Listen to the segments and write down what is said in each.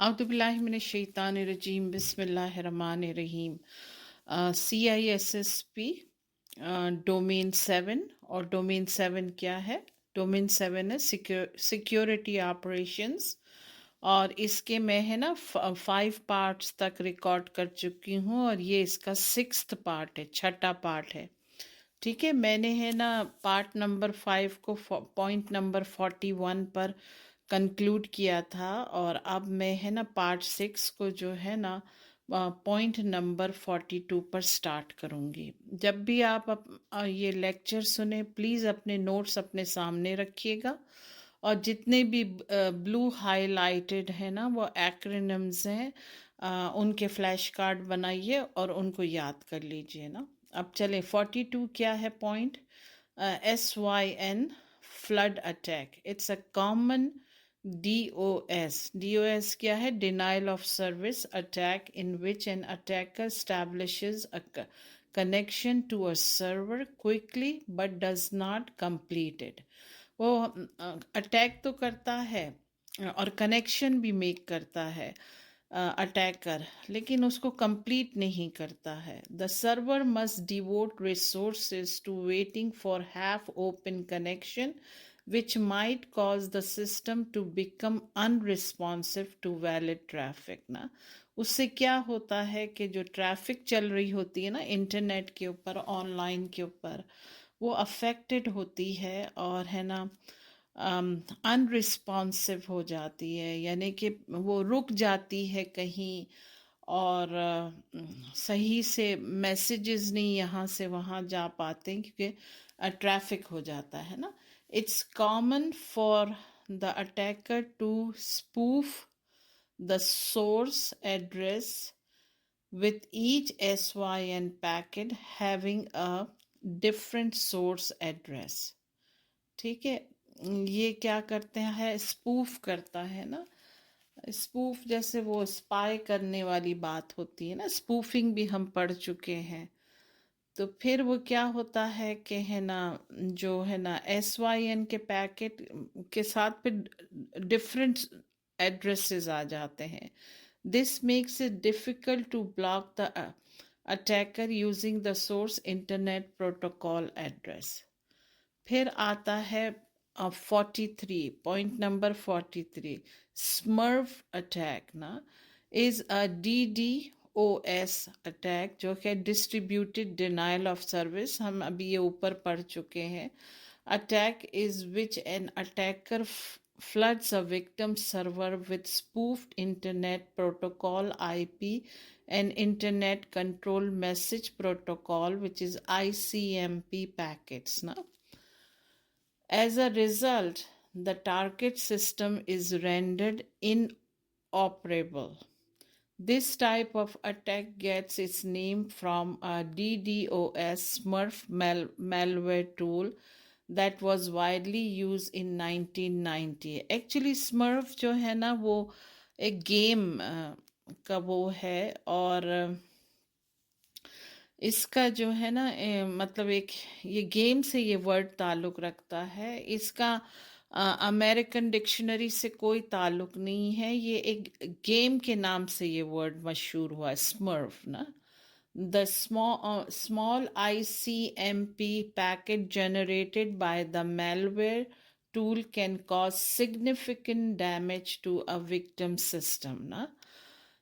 اعوذ باللہ من الشیطان الرجیم بسم اللہ الرحمن الرحیم۔ CISSP ڈومین 7، اور ڈومین 7 کیا ہے؟ ڈومین 7 ہے سیکیورٹی آپریشنز، اور اس کے میں ہے نا 5 پارٹس تک ریکارڈ کر چکی ہوں، اور یہ اس کا 6th پارٹ ہے، چھٹا پارٹ ہے۔ ٹھیک ہے، میں نے ہے نا پارٹ نمبر 5 کو پوائنٹ نمبر 41 پر کنکلوڈ کیا تھا، اور اب میں ہے نا پارٹ 6 کو جو ہے نا پوائنٹ نمبر 42 پر سٹارٹ کروں گی۔ جب بھی آپ یہ لیکچر سنیں پلیز اپنے نوٹس اپنے سامنے رکھیے گا، اور جتنے بھی بلو ہائی لائٹڈ ہیں نا وہ ایکرونمز ہیں، ان کے فلیش کارڈ بنائیے اور ان کو یاد کر لیجئے نا۔ اب چلیں 42 کیا ہے point? SYN flood attack, it's a common DOS کیا ہے؟ Denial of service attack in which an attacker establishes a connection to a server quickly but does not complete it۔ وہ اٹیک تو کرتا ہے اور کنیکشن بھی میک کرتا ہے اٹیکر، لیکن اس کو کمپلیٹ نہیں کرتا ہے۔ The server must devote resources to waiting for half open connection which might cause the system to become unresponsive to valid traffic نا۔ اس سے کیا ہوتا ہے کہ جو ٹریفک چل رہی ہوتی ہے نا انٹرنیٹ کے اوپر، آن لائن کے اوپر، وہ افیکٹڈ ہوتی ہے اور ہے نا ان رسپانسو ہو جاتی ہے، یعنی کہ وہ رک جاتی ہے کہیں، اور صحیح سے میسیجز نہیں یہاں سے وہاں جا پاتے کیونکہ ٹریفک ہو جاتا ہے نا۔ It's common for the attacker to spoof the source address with each SYN packet having a different source address۔ ٹھیک ہے، یہ کیا کرتے ہیں؟ اسپوف کرتا ہے نا۔ اسپوف جیسے وہ اسپائی کرنے والی بات ہوتی ہے نا، اسپوفنگ بھی ہم پڑھ چکے ہیں۔ تو پھر وہ کیا ہوتا ہے کہ ہے نا جو ہے نا SYN کے پیکٹ کے ساتھ پھر ڈفرینٹ ایڈریسز آ جاتے ہیں۔ This makes it difficult to block the attacker using the source internet protocol address. پھر آتا ہے 43 پوائنٹ نمبر 43، اسمرف اٹیک نا از اے DDoS اٹیک، جو کہ ڈسٹریبیوٹیڈ ڈینائل آف سروس، ہم ابھی یہ اوپر پڑھ چکے ہیں۔ Attack is which an attacker floods a victim server with spoofed internet protocol IP and internet control message protocol which is ICMP packets نا۔ As a result, the target system is rendered inoperable۔ This type of attack gets its name from a DDoS Smurf malware tool that was widely used in 1990۔ Actually Smurf جو ہے نا وہ ایک game کا وہ ہے، اور اس کا جو ہے نا مطلب ایک یہ گیم سے یہ ورڈ تعلق رکھتا ہے، اس کا امریکن ڈکشنری سے کوئی تعلق نہیں ہے، یہ ایک گیم کے نام سے یہ ورڈ مشہور ہوا ہے، اسمرف نا۔ The small ICMP packet generated by the malware tool can cause significant damage to a victim system نا۔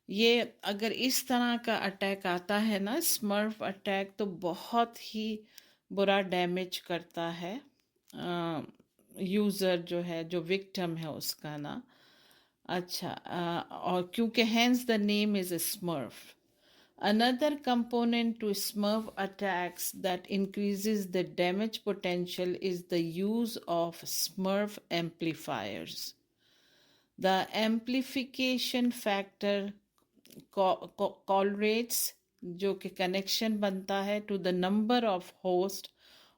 یہ اگر اس طرح کا اٹیک آتا ہے نا اسمرف اٹیک، تو بہت ہی برا ڈیمیج کرتا ہے یوزر جو ہے، جو وکٹم ہے اس کا نا۔ اچھا، اور کیونکہ hence the name is Smurf۔ Another component to Smurf attacks that increases the damage potential is the use of Smurf amplifiers۔ The amplification factor correlates جو کہ کنیکشن بنتا ہے to the number of hosts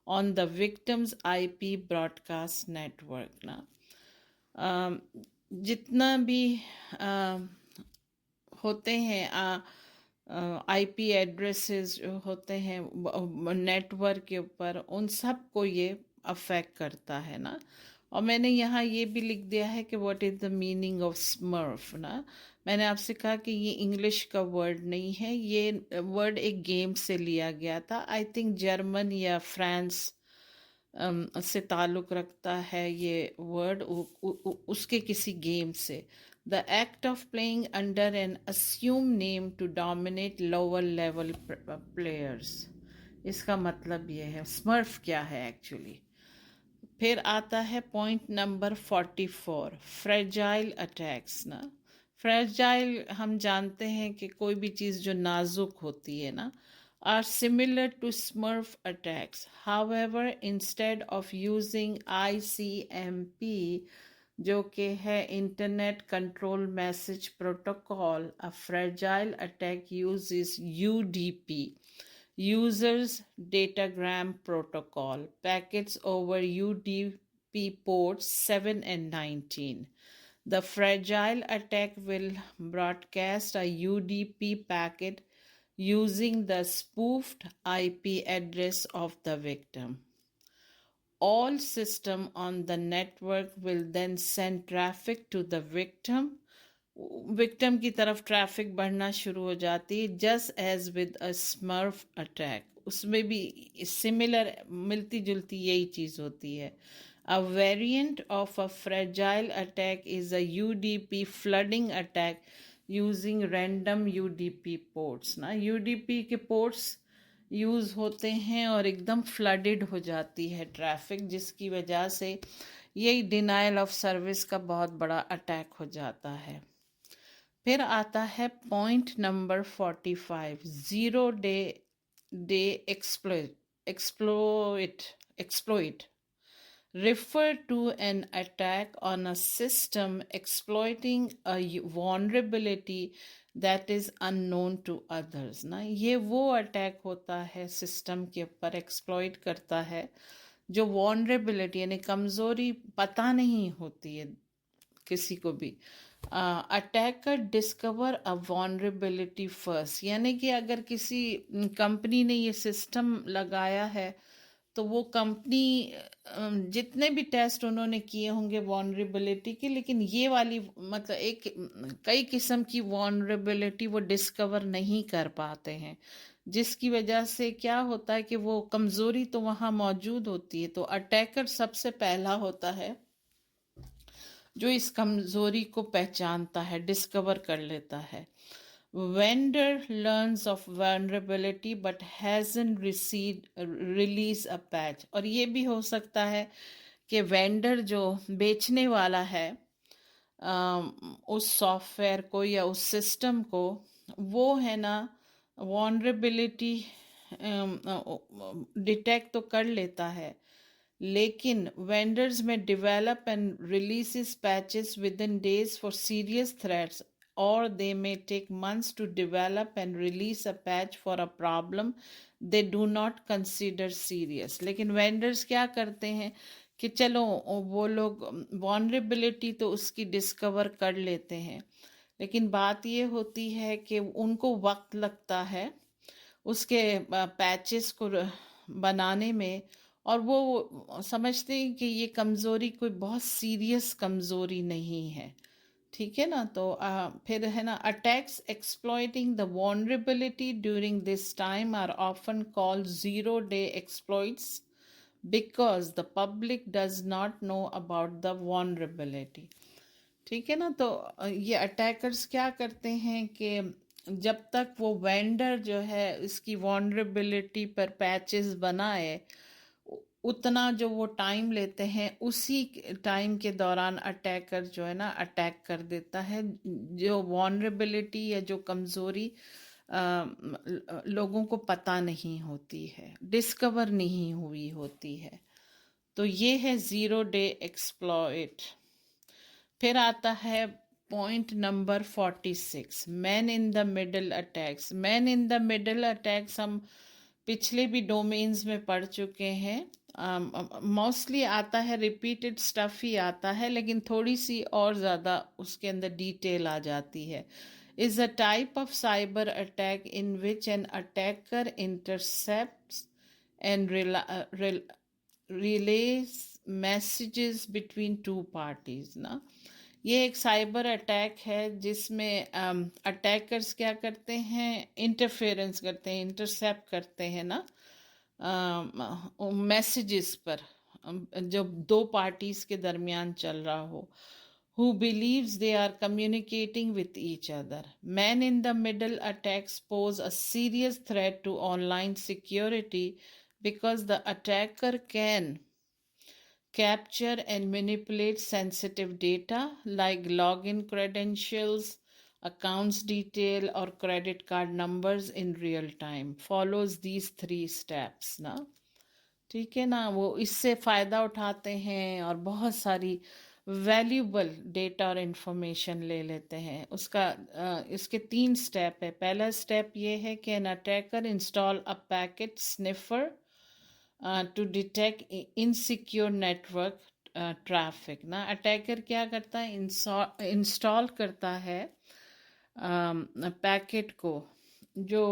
on the victim's IP broadcast network نا۔ جتنا بھی ہوتے ہیں آئی P addresses جو ہوتے ہیں نیٹ ورک کے اوپر، ان سب کو یہ افیکٹ کرتا ہے نا۔ اور میں نے یہاں یہ بھی لکھ دیا ہے کہ what is the meaning of smurf نا. میں نے آپ سے کہا کہ یہ انگلش کا ورڈ نہیں ہے، یہ ورڈ ایک گیم سے لیا گیا تھا، آئی تھنک جرمن یا فرانس سے تعلق رکھتا ہے یہ ورڈ، اس کے کسی گیم سے. The act of playing under an assumed name to dominate lower level players. اس کا مطلب یہ ہے اسمرف کیا ہے ایکچولی. پھر آتا ہے پوائنٹ نمبر 44، فریجائل اٹیکس نا. فریجائل ہم جانتے ہیں کہ کوئی بھی چیز جو نازک ہوتی ہے نا، are similar to Smurf attacks. However, instead of using ICMP جو کہ ہے internet control message protocol, a fragile attack uses UDP, users datagram protocol, packets over UDP ports 7 and 19. The fragile attack will broadcast a UDP packet using the spoofed IP address of the victim. All systems on the network will then send traffic to the victim. Victim کی طرف traffic بڑھنا شروع ہو جاتی ہے، just as with a smurf attack. اس میں بھی سملر ملتی جلتی یہی چیز ہوتی ہے. A variant of a fragile attack is a UDP flooding attack using random UDP ports. نا UDP کے پورٹس یوز ہوتے ہیں اور ایک دم فلڈڈ ہو جاتی ہے ٹریفک، جس کی وجہ سے یہی ڈینائل آف سروس کا بہت بڑا اٹیک ہو جاتا ہے. پھر آتا ہے point number 45، zero day exploit refer to an attack on a system exploiting a vulnerability that is unknown to others. نا یہ وہ اٹیک ہوتا ہے سسٹم کے اوپر، ایکسپلوئٹ کرتا ہے جو vulnerability یعنی کمزوری پتہ نہیں ہوتی ہے کسی کو بھی. اٹیکر ڈسکور اے vulnerability فرسٹ، یعنی کہ اگر کسی کمپنی نے یہ سسٹم لگایا ہے تو وہ کمپنی جتنے بھی ٹیسٹ انہوں نے کیے ہوں گے vulnerability کے، لیکن یہ والی مطلب کئی قسم کی vulnerability وہ ڈسکور نہیں کر پاتے ہیں، جس کی وجہ سے کیا ہوتا ہے کہ وہ کمزوری تو وہاں موجود ہوتی ہے. تو اٹیکر سب سے پہلا ہوتا ہے جو اس کمزوری کو پہچانتا ہے، ڈسکور کر لیتا ہے. Vendor learns of vulnerability but hasn't release a patch. اور یہ بھی ہو سکتا ہے کہ وینڈر جو بیچنے والا ہے اس سافٹ ویئر کو یا اس سسٹم کو، وہ ہے نا vulnerability ڈیٹیکٹ تو کر لیتا ہے، لیکن وینڈرز میں develop and releases patches within days for serious threats, اور they may take months to develop and release a patch for a problem they do not consider serious. لیکن vendors کیا کرتے ہیں کہ چلو وہ لوگ vulnerability تو اس کی ڈسکور کر لیتے ہیں، لیکن بات یہ ہوتی ہے کہ ان کو وقت لگتا ہے اس کے پیچز کو بنانے میں، اور وہ سمجھتے ہیں کہ یہ کمزوری کوئی بہت سیریس کمزوری نہیں ہے. ٹھیک ہے نا. تو پھر ہے نا attacks exploiting the vulnerability during this time are often called zero day exploits because the public does not know about the vulnerability. ٹھیک ہے نا. تو یہ اٹیکرز کیا کرتے ہیں کہ جب تک وہ وینڈر جو ہے اس کی vulnerability پر پیچز بنائے، اتنا جو وہ ٹائم لیتے ہیں، اسی ٹائم کے دوران اٹیکر جو ہے نا اٹیک کر دیتا ہے، جو vulnerability یا جو کمزوری لوگوں کو پتہ نہیں ہوتی ہے، ڈسکور نہیں ہوئی ہوتی ہے. تو یہ ہے زیرو ڈے ایکسپلوئٹ. پھر آتا ہے point number 46، man in the middle attacks. Man in the middle attacks ہم پچھلے بھی ڈومینز میں پڑھ چکے ہیں. موسٹلی آتا ہے ریپیٹڈ سٹف ہی آتا ہے، لیکن تھوڑی سی اور زیادہ اس کے اندر ڈیٹیل آ جاتی ہے. Is a type of cyber attack in which an attacker intercepts and relays messages between two parties نا. یہ ایک سائبر اٹیک ہے جس میں اٹیکرز کیا کرتے ہیں، انٹرفیئرنس کرتے ہیں، انٹرسیپٹ کرتے ہیں نا میسیجز پر جو دو پارٹیز کے درمیان چل رہا ہو. who believes they are communicating with each other. Man in the middle attacks pose a serious threat to online security because the attacker can capture and manipulate sensitive data like login credentials, accounts detail, or credit card numbers in real time. Follows these 3 steps نا. ٹھیک ہے نا، وہ اس سے فائدہ اٹھاتے ہیں اور بہت ساری ویلیوبل ڈیٹا اور انفارمیشن لے لیتے ہیں. اس کے 3 سٹیپ ہے. پہلا سٹیپ یہ ہے کہ an attacker install a packet sniffer to detect insecure network traffic نا. اٹیکر کیا کرتا ہے، انسٹال کرتا ہے پیکٹ کو. جو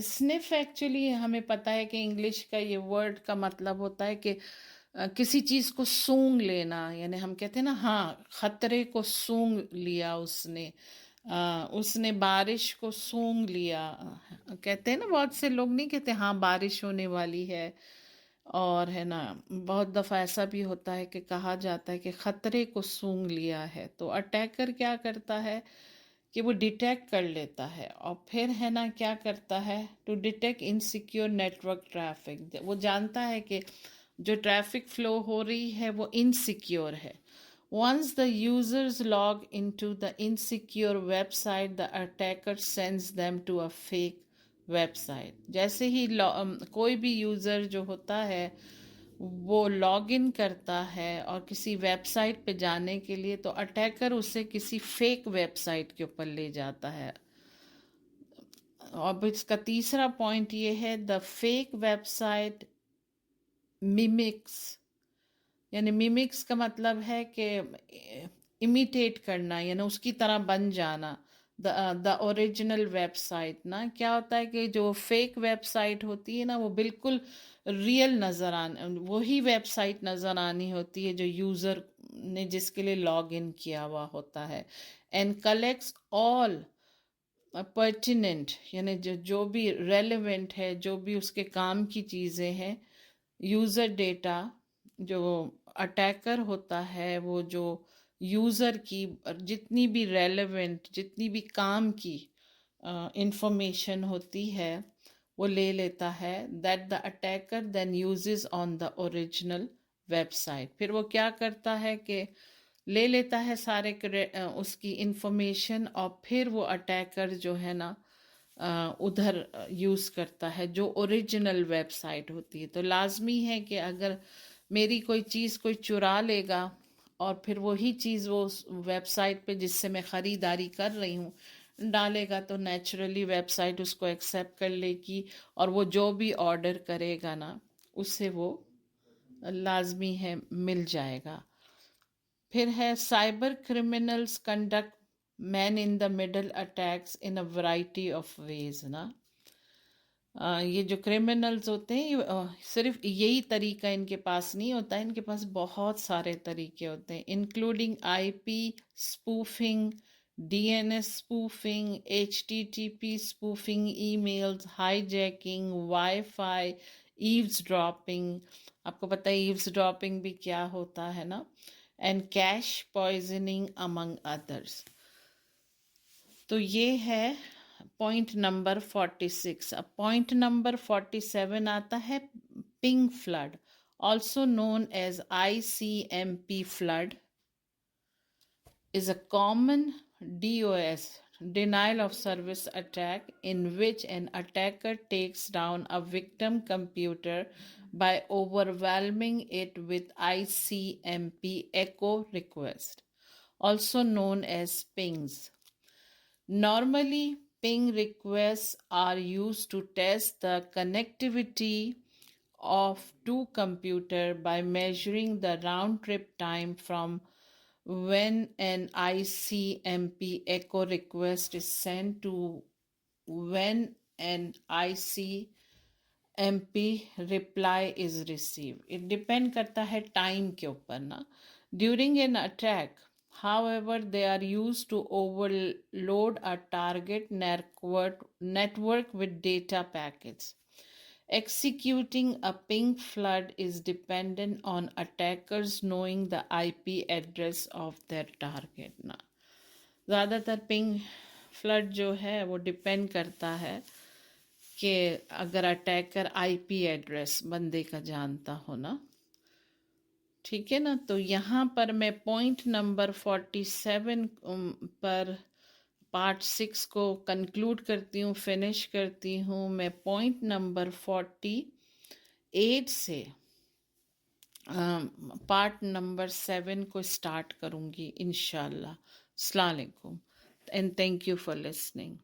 سنف ایکچولی ہمیں پتہ ہے کہ انگلش کا یہ ورڈ کا مطلب ہوتا ہے کہ کسی چیز کو سونگ لینا، یعنی ہم کہتے ہیں نا ہاں خطرے کو سونگ لیا اس نے بارش کو سونگ لیا. کہتے ہیں نا، بہت سے لوگ نہیں کہتے ہاں بارش ہونے والی ہے، اور ہے نا بہت دفعہ ایسا بھی ہوتا ہے کہ کہا جاتا ہے کہ خطرے کو سونگ لیا ہے. تو اٹیکر کیا کرتا ہے کہ وہ ڈیٹیکٹ کر لیتا ہے، اور پھر ہے نا کیا کرتا ہے to detect insecure network traffic. وہ جانتا ہے کہ جو ٹریفک فلو ہو رہی ہے وہ انسیکیور ہے. Once the users log into the insecure website, the attacker sends them to a fake website. جیسے ہی کوئی بھی یوزر جو ہوتا ہے وہ لاگ ان کرتا ہے اور کسی ویب سائٹ پہ جانے کے لیے، تو اٹیکر اسے کسی فیک ویب سائٹ کے اوپر لے جاتا ہے. اور اس کا تیسرا پوائنٹ یہ ہے دا فیک ویب سائٹ میمکس. یعنی میمکس کا مطلب ہے کہ امیٹیٹ کرنا، یعنی اس کی طرح بن جانا. دا اوریجنل ویب سائٹ نا. کیا ہوتا ہے کہ جو فیک ویب سائٹ ہوتی ہے نا وہ بالکل ریئل نظر وہی ویب سائٹ نظر آنی ہوتی ہے جو یوزر نے جس کے لیے لاگ ان کیا ہوا ہوتا ہے. اینڈ کلیکٹس آل پرٹیننٹ، یعنی جو بھی ریلیونٹ ہے، جو بھی اس کے کام کی چیزیں ہیں، یوزر ڈیٹا. جو اٹیکر ہوتا ہے وہ جو یوزر کی جتنی بھی ریلیونٹ، جتنی بھی کام کی انفارمیشن ہوتی ہے وہ لے لیتا ہے. That the attacker then uses on the original website. پھر وہ کیا کرتا ہے کہ لے لیتا ہے سارے اس کی انفارمیشن، اور پھر وہ اٹیکر جو ہے نا ادھر یوز کرتا ہے جو اوریجنل ویب سائٹ ہوتی ہے. تو لازمی ہے کہ اگر میری کوئی چیز کوئی چرا لے گا اور پھر وہی چیز وہ ویب سائٹ پہ جس سے میں خریداری کر رہی ہوں ڈالے گا، تو نیچرلی ویب سائٹ اس کو ایکسیپٹ کر لے گی، اور وہ جو بھی آرڈر کرے گا نا اسے وہ لازمی ہے مل جائے گا. پھر ہے cyber criminals conduct man in the middle attacks in a variety of ways نا. یہ جو کرمنلز ہوتے ہیں صرف یہی طریقہ ان کے پاس نہیں ہوتا ہے، ان کے پاس بہت سارے طریقے ہوتے ہیں، including I P spoofing, D N S spoofing, H T T P spoofing, emails, hijacking, wifi, eavesdropping. آپ کو پتہ ہے ایوز ڈراپنگ بھی کیا ہوتا ہے نا، اینڈ کیش پوائزننگ امنگ ادرس. تو یہ ہے پوائنٹ نمبر 46. اب پوائنٹ نمبر 47 آتا ہے ping flood, also known as ICMP flood, is a common DOS denial of service attack in which an attacker takes down a victim computer by overwhelming it with ICMP echo request, also known as pings. Normally, ping requests are used to test the connectivity of two computers by measuring the round-trip time from when an ICMP echo request is sent to when an ICMP MP reply is received. It depend کرتا ہے time کے اوپر نا. During an attack, however, they are used to overload a target network with data packets. Executing a ping flood is dependent on attackers knowing the IP address of their target. نا زیادہ تر پنگ flood جو ہے وہ depend کرتا ہے کہ اگر اٹیکر آئی پی ایڈریس بندے کا جانتا ہو نا. ٹھیک ہے نا. تو یہاں پر میں پوائنٹ نمبر 47 پر پارٹ 6 کو کنکلوڈ کرتی ہوں، فنش کرتی ہوں. میں پوائنٹ نمبر 48 سے پارٹ نمبر 7 کو اسٹارٹ کروں گی انشاءاللہ. السلام علیکم and thank you for listening.